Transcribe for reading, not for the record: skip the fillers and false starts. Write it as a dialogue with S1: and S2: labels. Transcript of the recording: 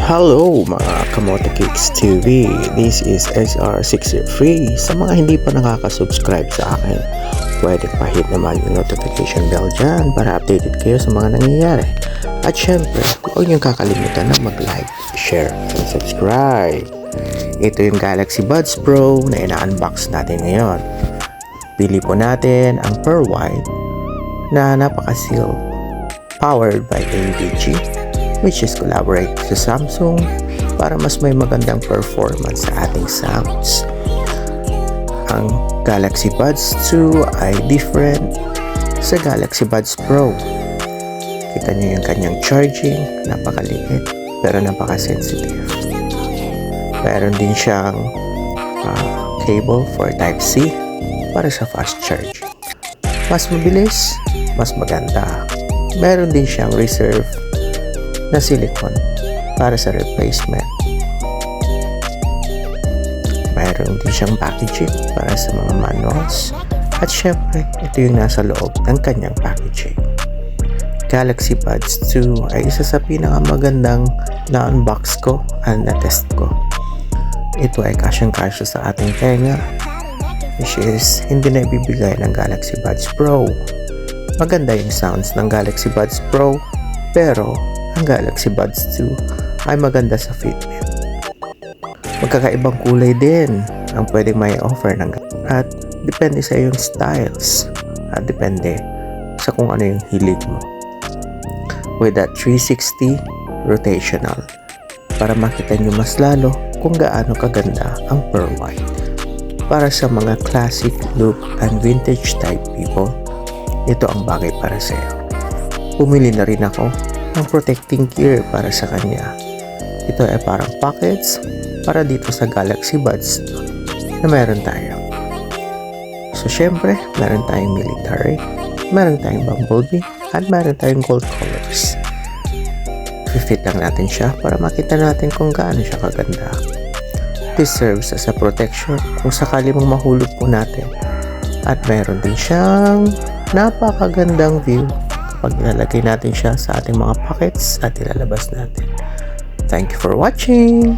S1: Hello mga Kamote Cakes TV, this is SR63. Sa mga hindi pa nakaka-subscribe sa akin, pwede pa-hit naman yung notification bell dyan para updated kayo sa mga nangyayari. At syempre, huwag niyong kakalimutan na mag-like, share, and subscribe. Ito yung Galaxy Buds Pro na ina-unbox natin ngayon. Pili po natin ang Pearl White na napaka-seal, powered by AVG, which is collaborate sa Samsung para mas may magandang performance sa ating sounds. Ang Galaxy Buds 2 ay different sa Galaxy Buds Pro. Kita niyo yung kanyang charging, napakaliit pero napaka-sensitive. Meron din siyang cable for Type-C para sa fast charging. Mas mabilis, mas maganda. Meron din siyang reserve na silicone para sa replacement. Mayroon din siyang packaging para sa mga manuals. At syempre, ito yung nasa loob ng kanyang packaging. Galaxy Buds 2 ay isa sa pinakamagandang na-unbox ko at na-test ko. Ito ay kasyang-kasya sa ating tenga, which is hindi na ibibigay ng Galaxy Buds Pro. Maganda yung sounds ng Galaxy Buds Pro, pero ang Galaxy Buds 2 ay maganda sa fitment. Magkakaibang kulay din ang pwedeng may offer ng at depende sa iyong styles at depende sa kung ano yung hilig mo. With that 360 rotational para makita nyo mas lalo kung gaano kaganda ang Pearl White. Para sa mga classic look and vintage type people, ito ang bagay para sa iyo. Pumili na rin ako ng protecting gear para sa kanya. Ito ay parang pockets para dito sa Galaxy Buds na meron tayo. So syempre, meron tayong military, meron tayong bumblebee, at meron tayong gold colors. Fit lang natin siya para makita natin kung gaano siya kaganda. This serves as a protection kung sakali mong mahulog po natin. At meron din siyang napakagandang view pag ilalagay natin siya sa ating mga pockets at ilalabas natin. Thank you for watching!